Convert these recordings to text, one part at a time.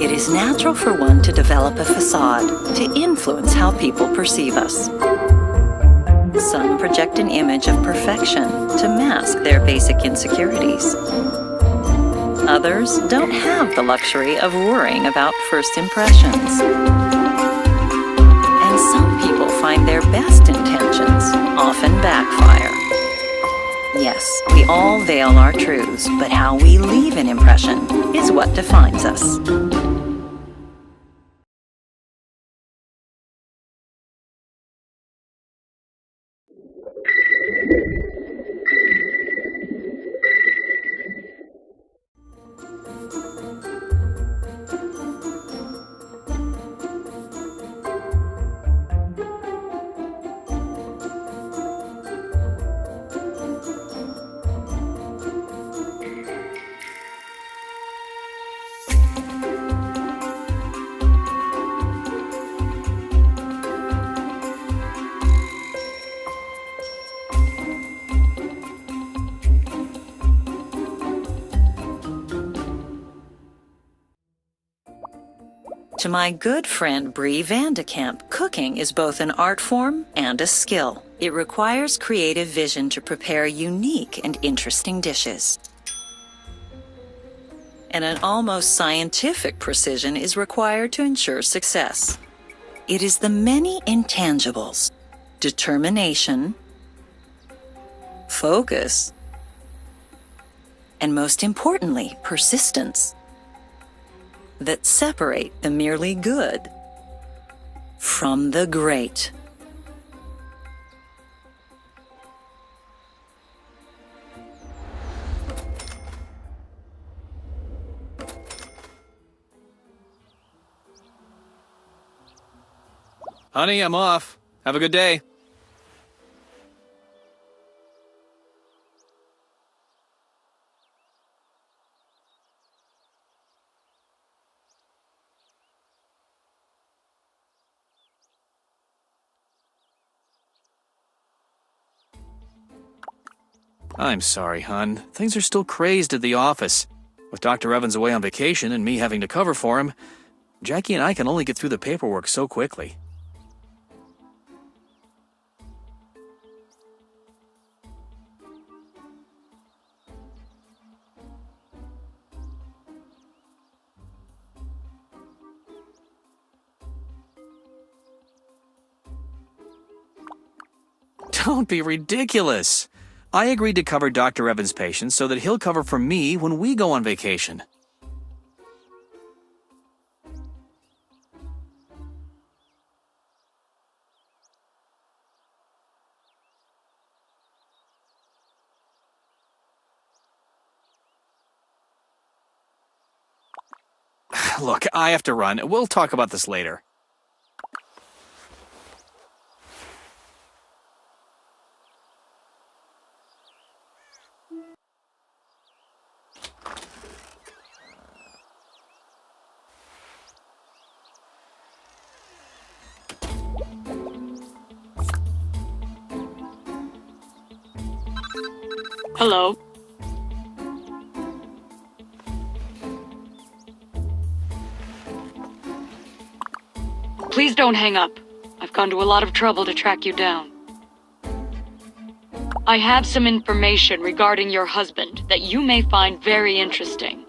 It is natural for one to develop a facade to influence how people perceive us. Some project an image of perfection to mask their basic insecurities. Others don't have the luxury of worrying about first impressions. And some people find their best intentions often backfire. Yes, we all veil our truths, but how we leave an impression is what defines us. To my good friend Brie Vandekamp, cooking is both an art form and a skill. It requires creative vision to prepare unique and interesting dishes. And an almost scientific precision is required to ensure success. It is the many intangibles, determination, focus, and most importantly, persistence, that separate the merely good from the great. Honey, I'm off. Have a good day. I'm sorry, hon. Things are still crazed at the office. With Dr. Evans away on vacation and me having to cover for him, Jackie and I can only get through the paperwork so quickly. Don't be ridiculous. I agreed to cover Dr. Evans' patients so that he'll cover for me when we go on vacation. Look, I have to run. We'll talk about this later. Hello. Please don't hang up. I've gone to a lot of trouble to track you down. I have some information regarding your husband that you may find very interesting.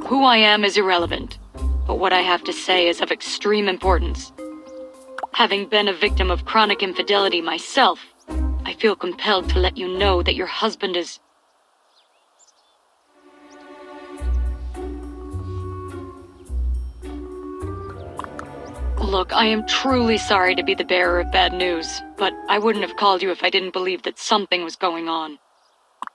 Who I am is irrelevant, but what I have to say is of extreme importance. Having been a victim of chronic infidelity myself, I feel compelled to let you know that your husband is... Look, I am truly sorry to be the bearer of bad news, but I wouldn't have called you if I didn't believe that something was going on.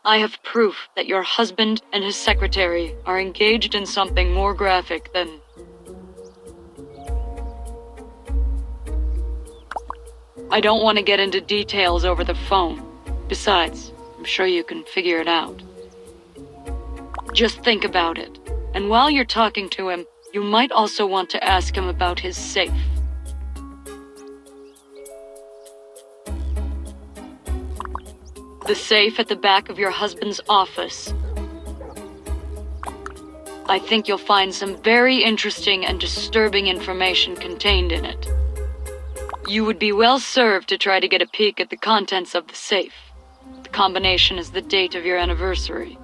I have proof that your husband and his secretary are engaged in something more graphic than... I don't want to get into details over the phone. Besides, I'm sure you can figure it out. Just think about it. And while you're talking to him, you might also want to ask him about his safe. The safe at the back of your husband's office. I think you'll find some very interesting and disturbing information contained in it. You would be well served to try to get a peek at the contents of the safe. The combination is the date of your anniversary.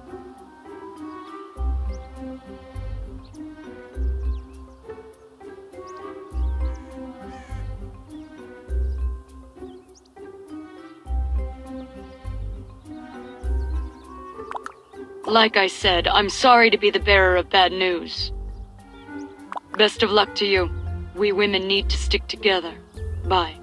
Like I said, I'm sorry to be the bearer of bad news. Best of luck to you. We women need to stick together. Bye.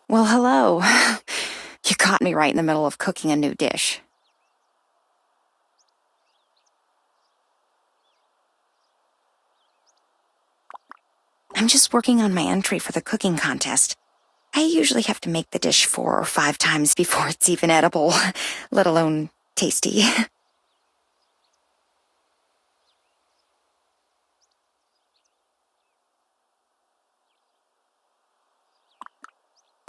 Well, hello. You caught me right in the middle of cooking a new dish. I'm just working on my entry for the cooking contest. I usually have to make the dish 4 or 5 times before it's even edible, let alone tasty.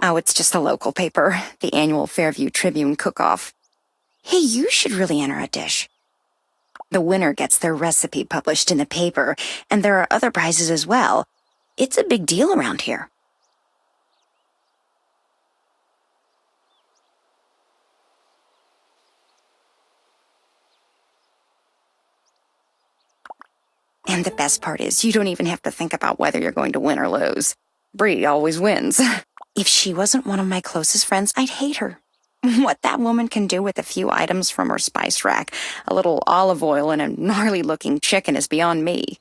Oh, it's just a local paper, the annual Fairview Tribune cook-off. Hey, you should really enter a dish. The winner gets their recipe published in the paper, and there are other prizes as well. It's a big deal around here. And the best part is you don't even have to think about whether you're going to win or lose. Bree always wins. If she wasn't one of my closest friends, I'd hate her. What that woman can do with a few items from her spice rack, a little olive oil and a gnarly-looking chicken is beyond me.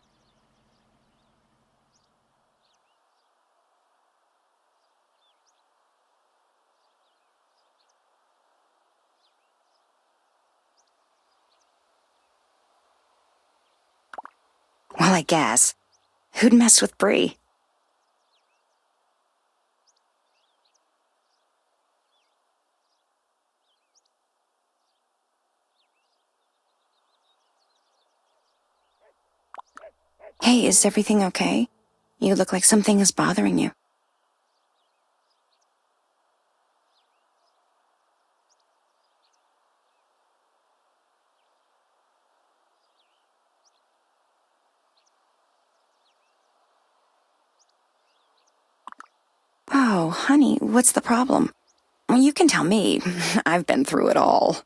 Well, I guess. Who'd mess with Bree? Hey, is everything okay? You look like something is bothering you. Oh, honey, what's the problem? Well, you can tell me. I've been through it all.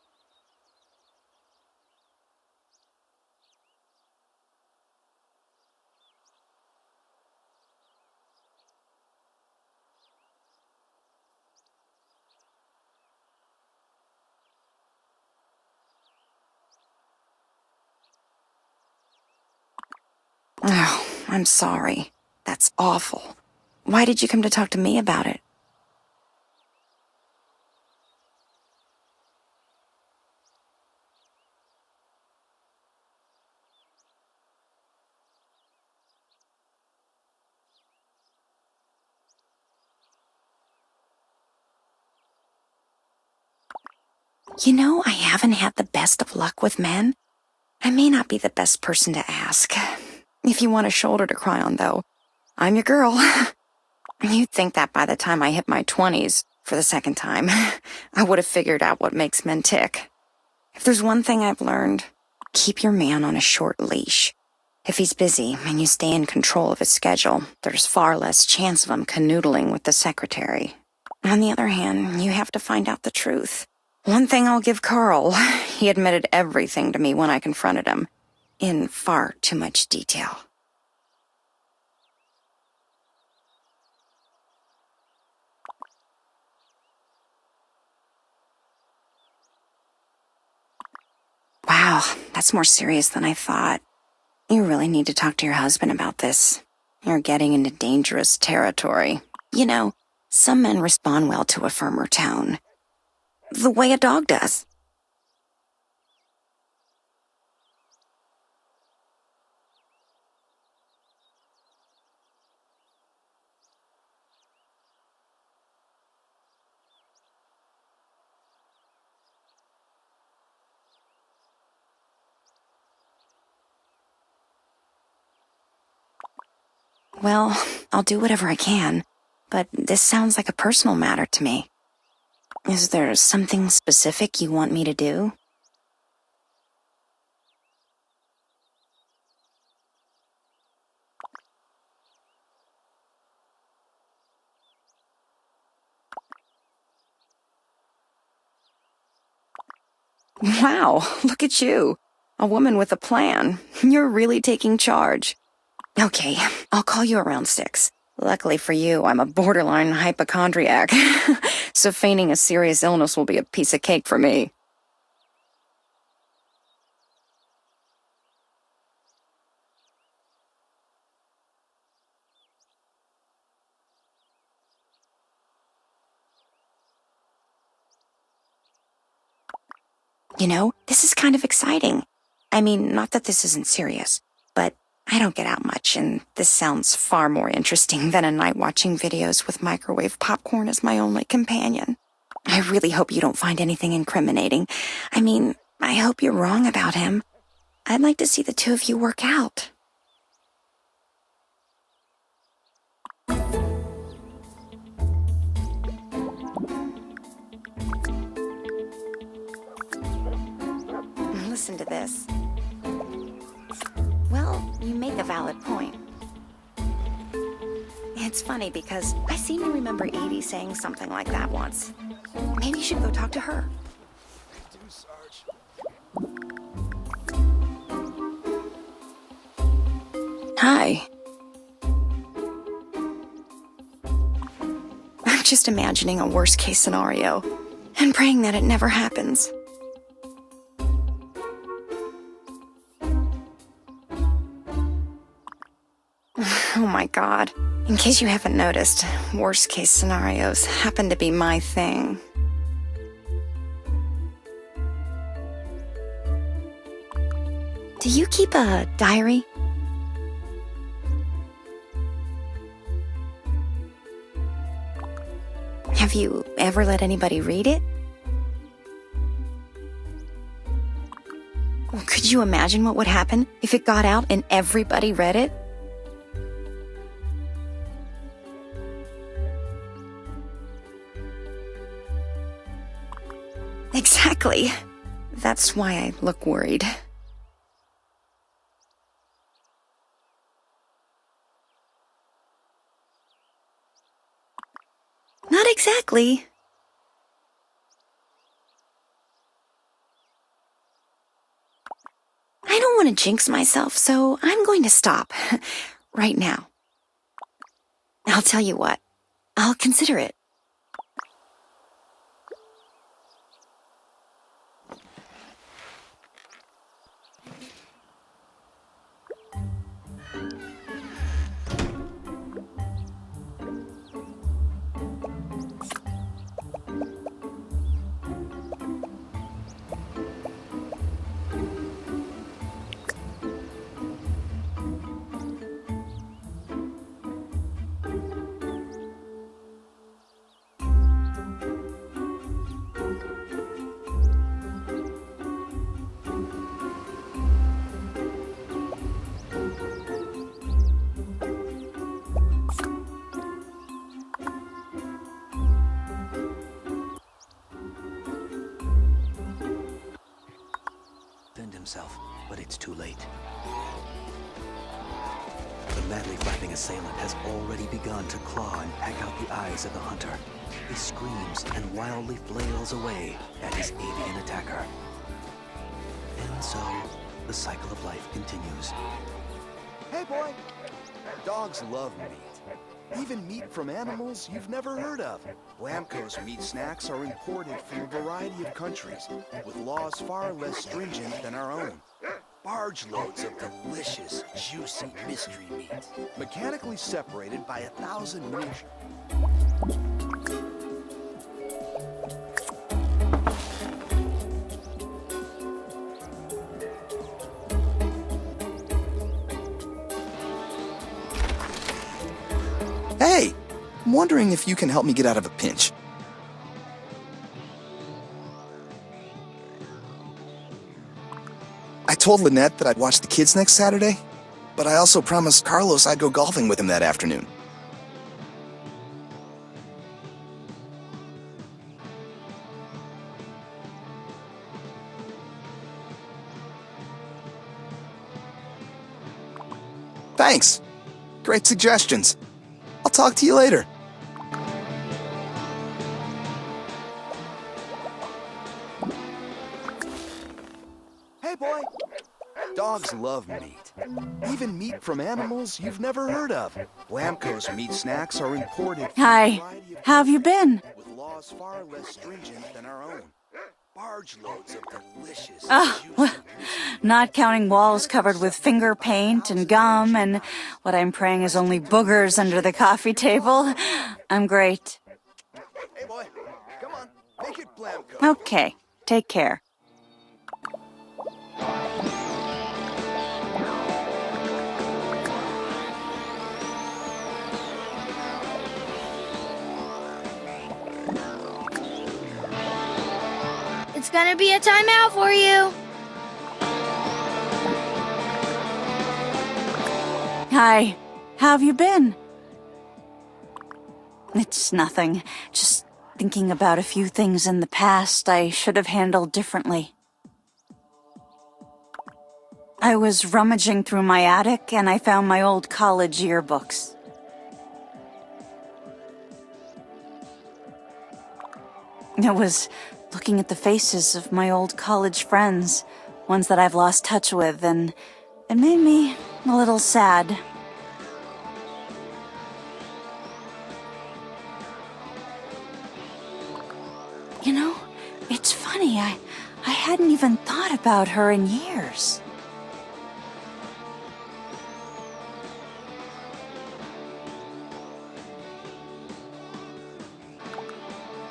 Oh, I'm sorry. That's awful. Why did you come to talk to me about it? You know, I haven't had the best of luck with men. I may not be the best person to ask. If you want a shoulder to cry on, though, I'm your girl. You'd think that by the time I hit my 20s, for the second time, I would have figured out what makes men tick. If there's one thing I've learned, keep your man on a short leash. If he's busy and you stay in control of his schedule, there's far less chance of him canoodling with the secretary. On the other hand, you have to find out the truth. One thing I'll give Carl, he admitted everything to me when I confronted him, in far too much detail. Wow, that's more serious than I thought. You really need to talk to your husband about this. You're getting into dangerous territory. You know, some men respond well to a firmer tone. The way a dog does. Well, I'll do whatever I can, but this sounds like a personal matter to me. Is there something specific you want me to do? Wow, look at you. A woman with a plan. You're really taking charge. Okay, I'll call you around 6. Luckily for you, I'm a borderline hypochondriac, so feigning a serious illness will be a piece of cake for me. You know, this is kind of exciting. I mean, not that this isn't serious, but I don't get out much, and this sounds far more interesting than a night watching videos with microwave popcorn as my only companion. I really hope you don't find anything incriminating. I mean, I hope you're wrong about him. I'd like to see the two of you work out. Listen to this. Well, you make a valid point. It's funny because I seem to remember Edie saying something like that once. Maybe you should go talk to her. Hi. I'm just imagining a worst-case scenario and praying that it never happens. Oh my God. In case you haven't noticed, worst-case scenarios happen to be my thing. Do you keep a diary? Have you ever let anybody read it? Well, could you imagine what would happen if it got out and everybody read it? Exactly. That's why I look worried. Not exactly. I don't want to jinx myself, so I'm going to stop. Right now. I'll tell you what. I'll consider it. himself, but it's too late. The madly flapping assailant has already begun to claw and peck out the eyes of the hunter. He screams and wildly flails away at his avian attacker. And so, the cycle of life continues. Hey, boy! Dogs love meat. Even meat from animals you've never heard of. Blamco's meat snacks are imported from a variety of countries, with laws far less stringent than our own. Barge loads of delicious, juicy mystery meat, mechanically separated by 1,000 miniature... Hey! I'm wondering if you can help me get out of a pinch. I told Lynette that I'd watch the kids next Saturday, but I also promised Carlos I'd go golfing with him that afternoon. Thanks! Great suggestions. I'll talk to you later. Hey, boy! Dogs love meat. Even meat from animals you've never heard of. Blamco's meat snacks are imported from Hi. a variety of How have you been? with laws far less stringent than our own. Barge loads of delicious, Oh, juicy well, mystery meat. not counting walls covered with finger paint and gum and what I'm praying is only boogers under the coffee table. I'm great. Hey, boy! Come on, make it Blamco. Okay, take care. It's gonna be a timeout for you. Hi. How have you been? It's nothing. Just thinking about a few things in the past I should have handled differently. I was rummaging through my attic and I found my old college yearbooks. I was looking at the faces of my old college friends, ones that I've lost touch with, and it made me a little sad. You know, it's funny, I hadn't even thought about her in years.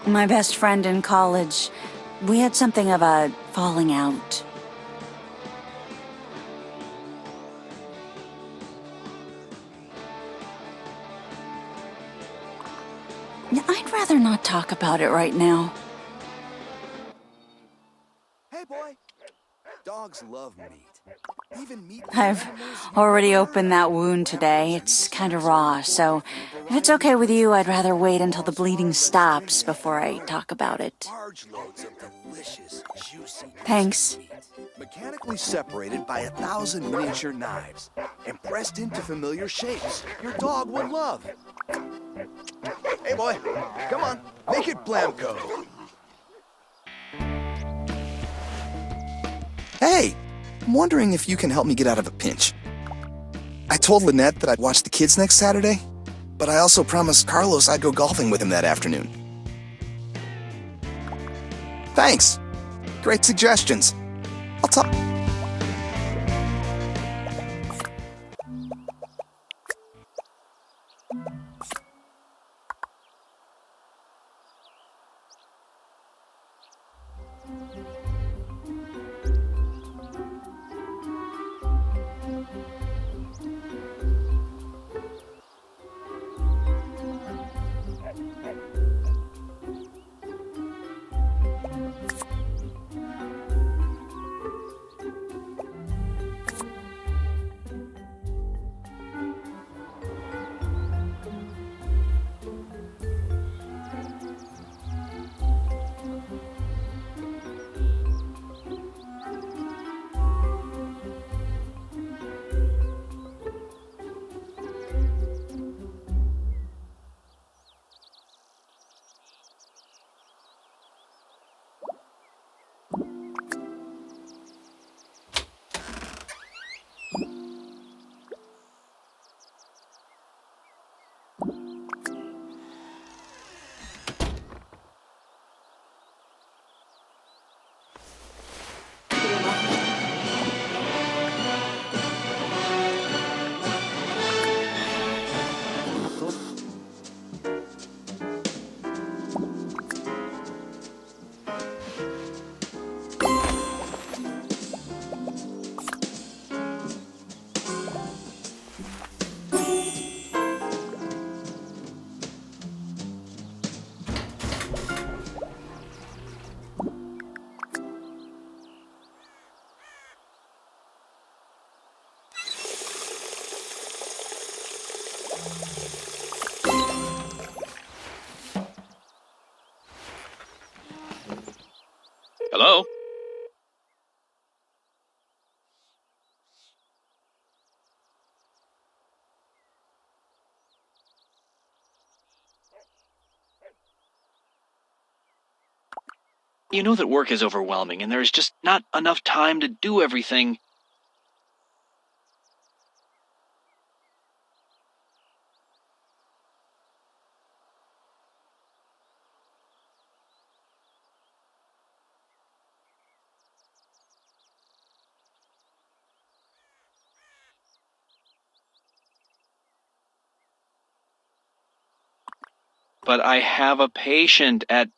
My best friend in college, we had something of a falling out. I'd rather not talk about it right now. Hey, boy! Dogs love meat. Even meat from I've animals you've already never heard opened of. that wound today. It's kind of raw, so if it's okay with you, I'd rather wait until the bleeding stops before I talk about it. Barge loads of delicious, juicy Thanks. meat, mechanically separated by 1,000 miniature knives and pressed into familiar shapes your dog would love. Hey, boy, come on, make it Blamco. Hey! I'm wondering if you can help me get out of a pinch. I told Lynette that I'd watch the kids next Saturday, but I also promised Carlos I'd go golfing with him that afternoon. Thanks! Great suggestions. I'll talk... Hello? You know that work is overwhelming and there's just not enough time to do everything. But I have a patient at...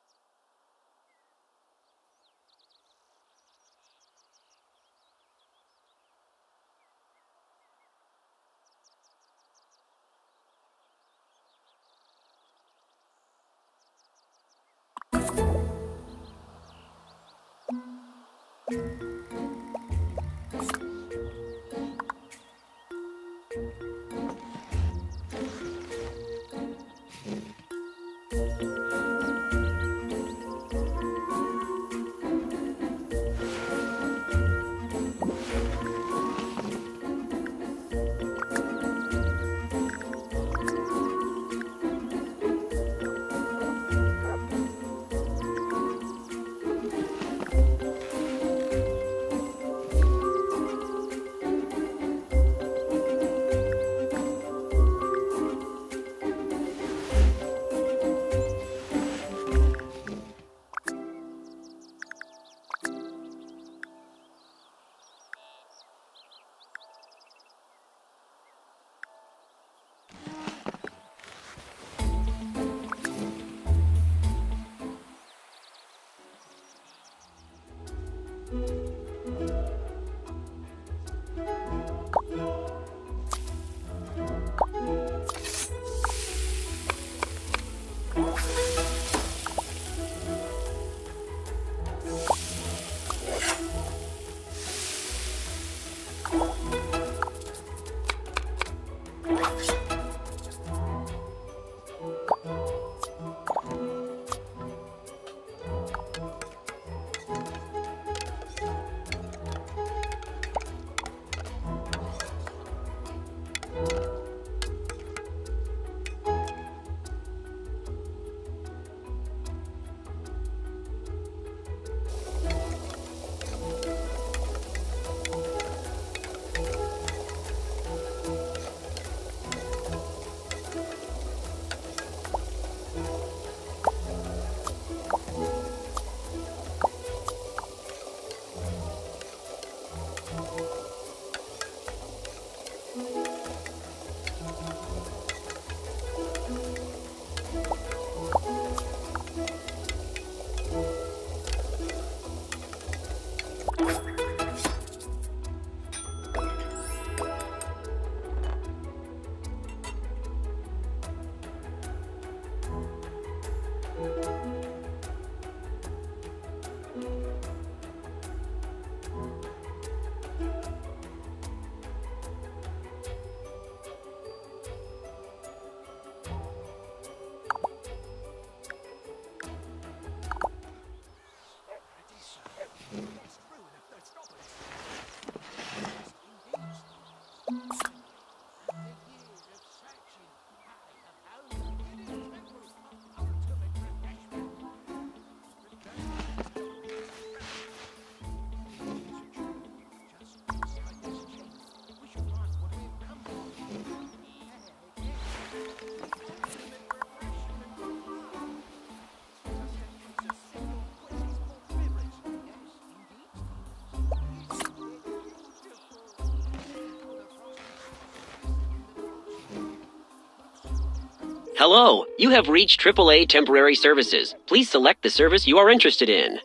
Hello, you have reached AAA Temporary Services. Please select the service you are interested in.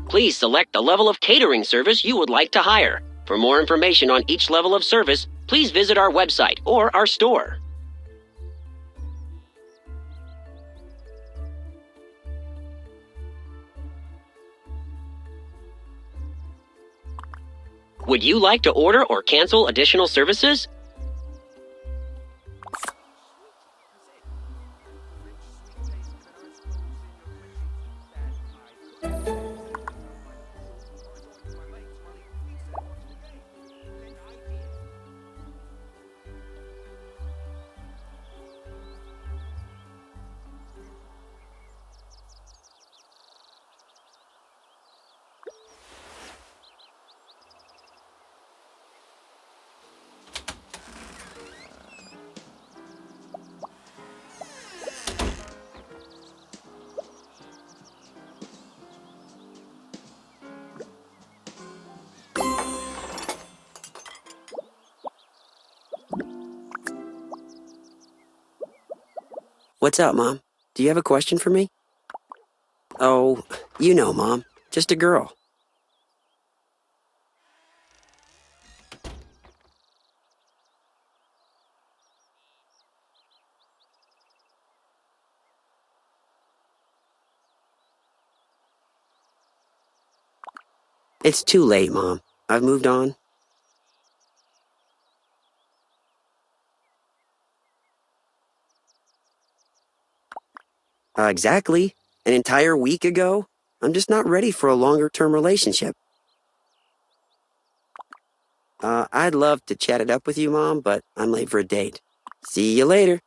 Please select the level of catering service you would like to hire. For more information on each level of service, please visit our website or our store. Would you like to order or cancel additional services? What's up, Mom? Do you have a question for me? Oh, you know, Mom. Just a girl. It's too late, Mom. I've moved on. Exactly. An entire week ago? I'm just not ready for a longer-term relationship. I'd love to chat it up with you, Mom, but I'm late for a date. See you later.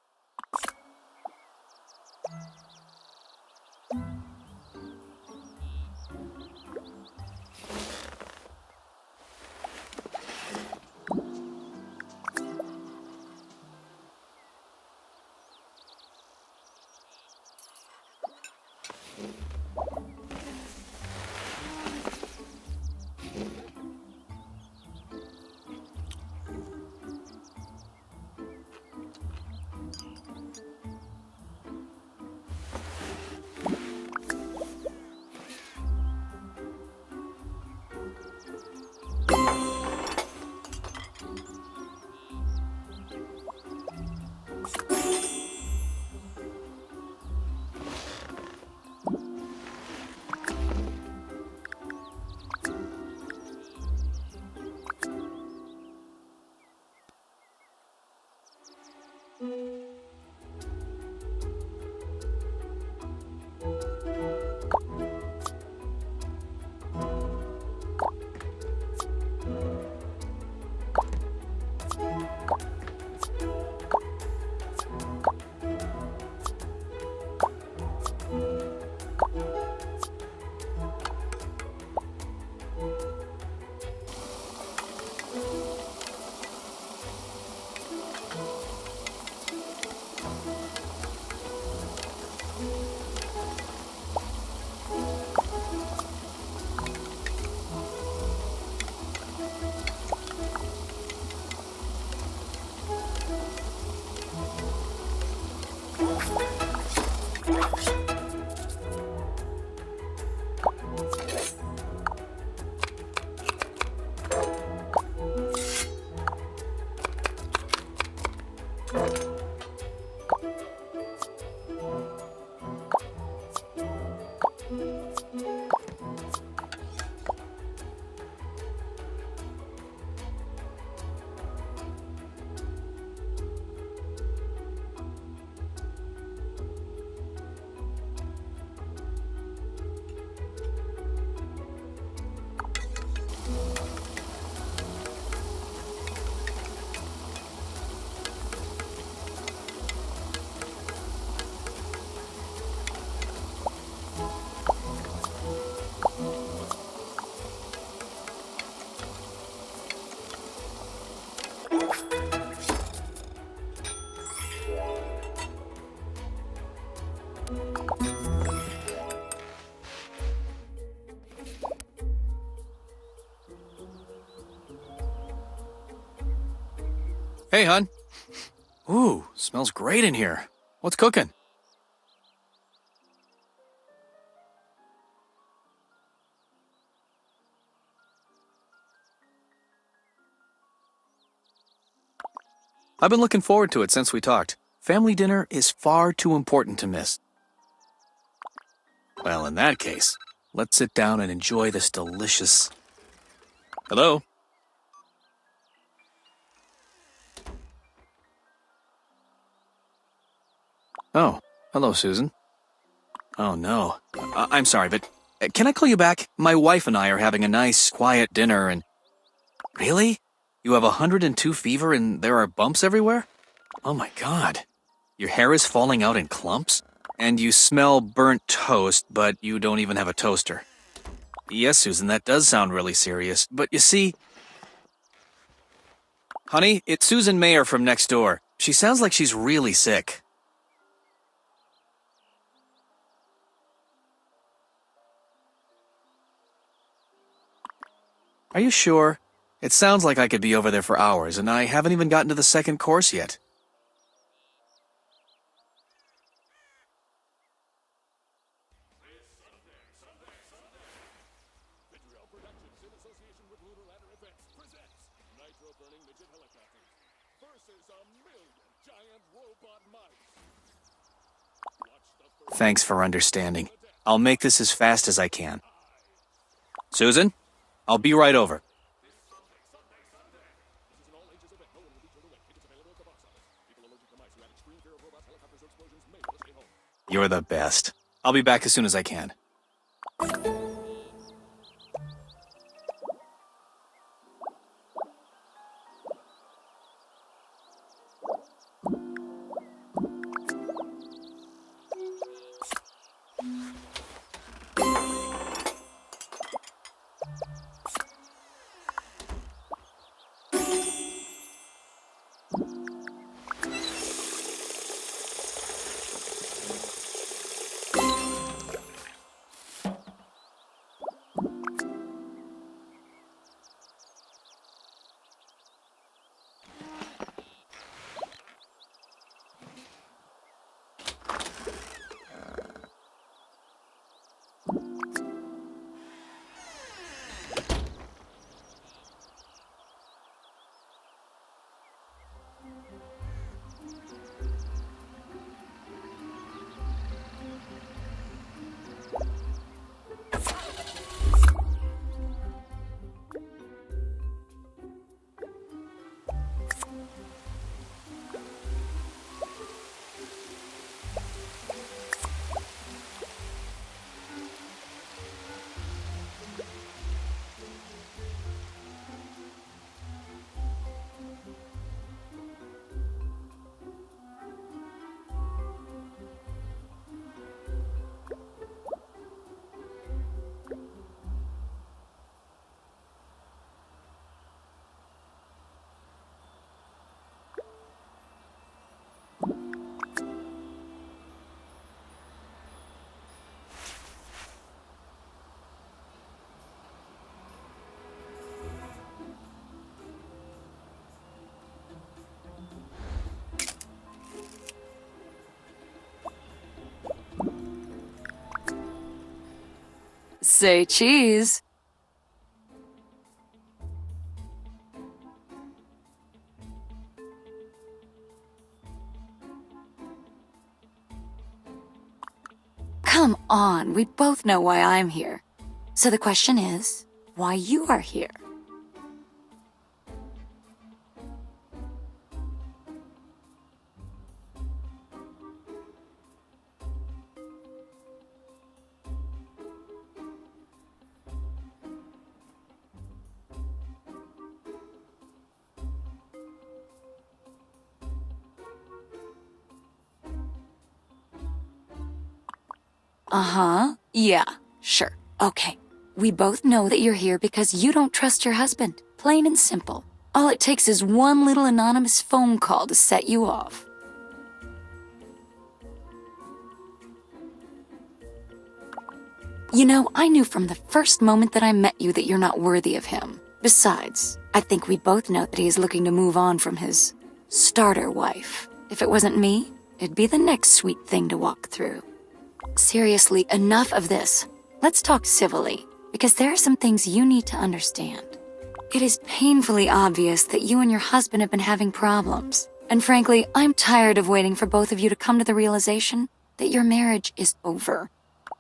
Hey, hon. Ooh, smells great in here. What's cooking? I've been looking forward to it since we talked. Family dinner is far too important to miss. Well, in that case, let's sit down and enjoy this delicious... Hello? Oh, hello, Susan. Oh, no. I'm sorry, but can I call you back? My wife and I are having a nice, quiet dinner and... Really? You have 102 fever and there are bumps everywhere? Oh my God. Your hair is falling out in clumps? And you smell burnt toast, but you don't even have a toaster. Yes, Susan, that does sound really serious, but you see... Honey, it's Susan Mayer from next door. She sounds like she's really sick. Are you sure? It sounds like I could be over there for hours, and I haven't even gotten to the second course yet. Thanks for understanding. I'll make this as fast as I can. Susan, I'll be right over. You're the best. I'll be back as soon as I can. Say cheese. Come on, we both know why I'm here. So the question is, why you are here? Uh-huh. Yeah, sure. Okay. We both know that you're here because you don't trust your husband. Plain and simple. All it takes is one little anonymous phone call to set you off. You know, I knew from the first moment that I met you that you're not worthy of him. Besides, I think we both know that he is looking to move on from his starter wife. If it wasn't me, it'd be the next sweet thing to walk through. Seriously, enough of this. Let's talk civilly, because there are some things you need to understand. It is painfully obvious that you and your husband have been having problems. And frankly, I'm tired of waiting for both of you to come to the realization that your marriage is over.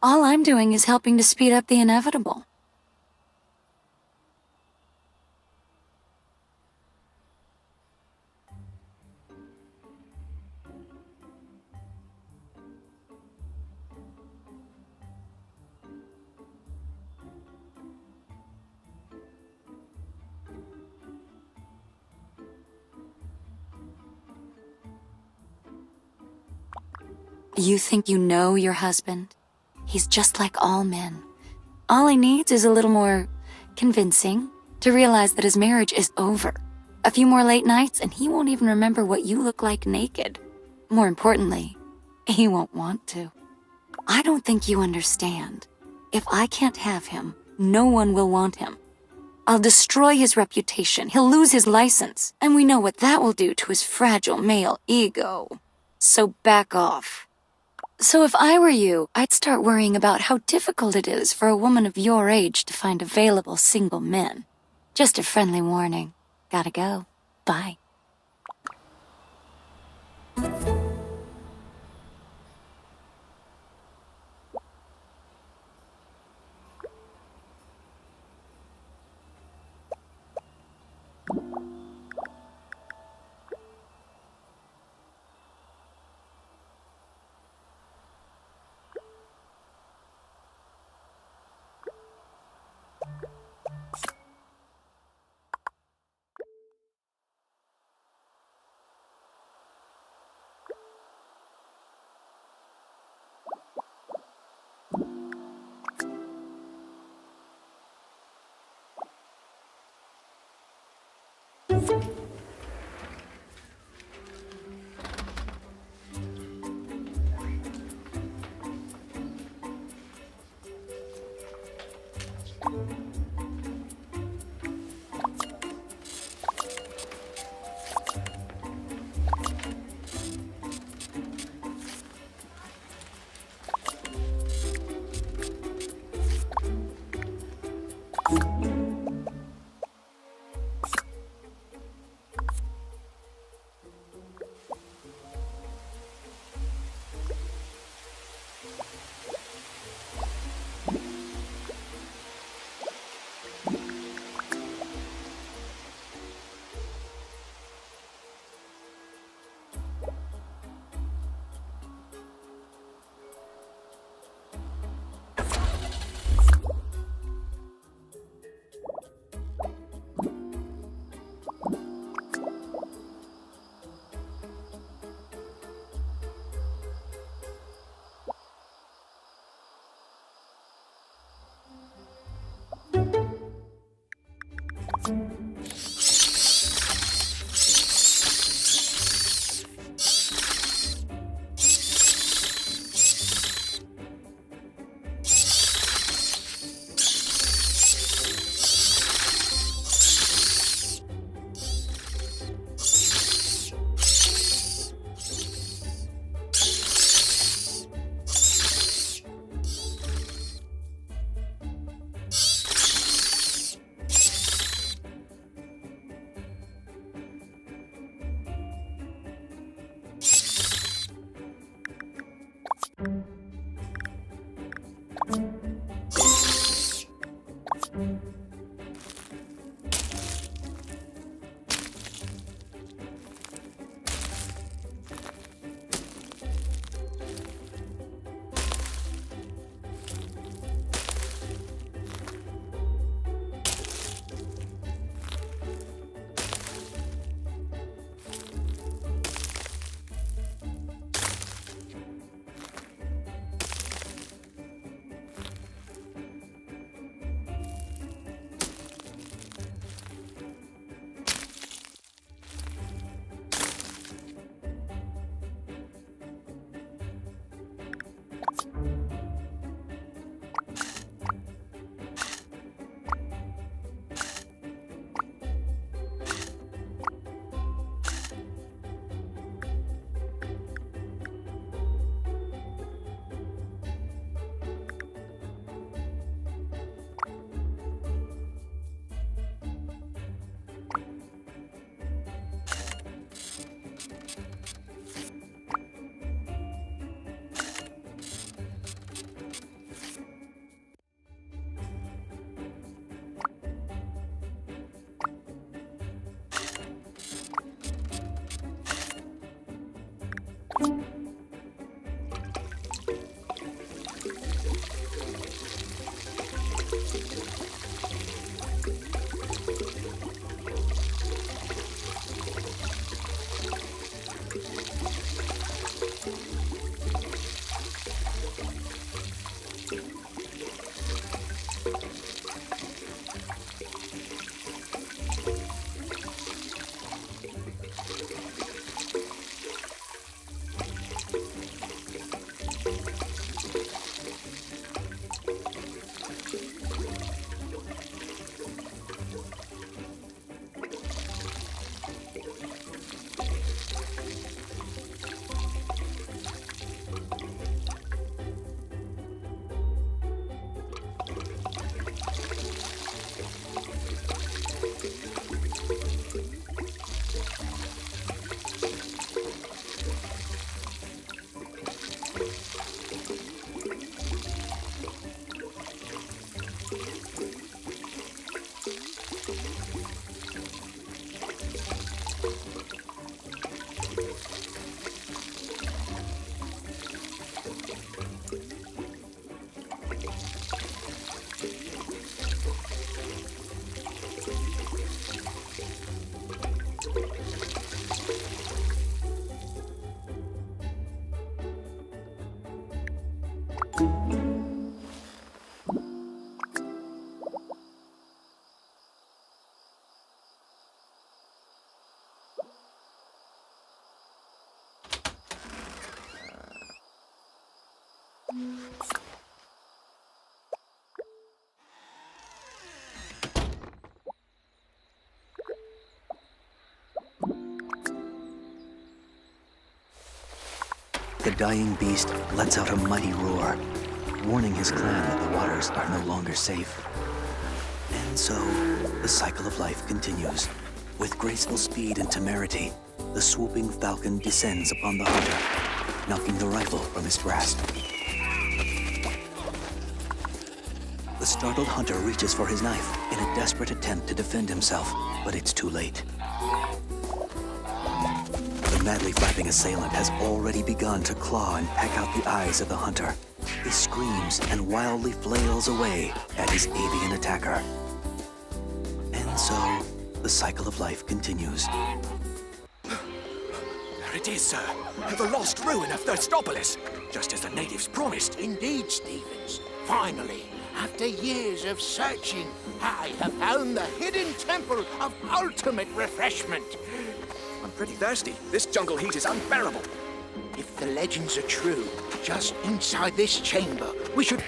All I'm doing is helping to speed up the inevitable. You think you know your husband? He's just like all men. All he needs is a little more convincing to realize that his marriage is over. A few more late nights and he won't even remember what you look like naked. More importantly, he won't want to. I don't think you understand. If I can't have him, no one will want him. I'll destroy his reputation, he'll lose his license, and we know what that will do to his fragile male ego. So back off. So if I were you, I'd start worrying about how difficult it is for a woman of your age to find available single men. Just a friendly warning. Gotta go. Bye. The dying beast lets out a mighty roar, warning his clan that the waters are no longer safe. And so, the cycle of life continues. With graceful speed and temerity, the swooping falcon descends upon the hunter, knocking the rifle from his grasp. The startled hunter reaches for his knife in a desperate attempt to defend himself, but it's too late. The madly flapping assailant has already begun to claw and peck out the eyes of the hunter. He screams and wildly flails away at his avian attacker. And so, the cycle of life continues. There it is, sir. The lost ruin of Thirstopolis, just as the natives promised. Indeed, Stevens. Finally, after years of searching, I have found the hidden temple of ultimate refreshment. I'm pretty thirsty. This jungle heat is unbearable. If the legends are true, just inside this chamber, we should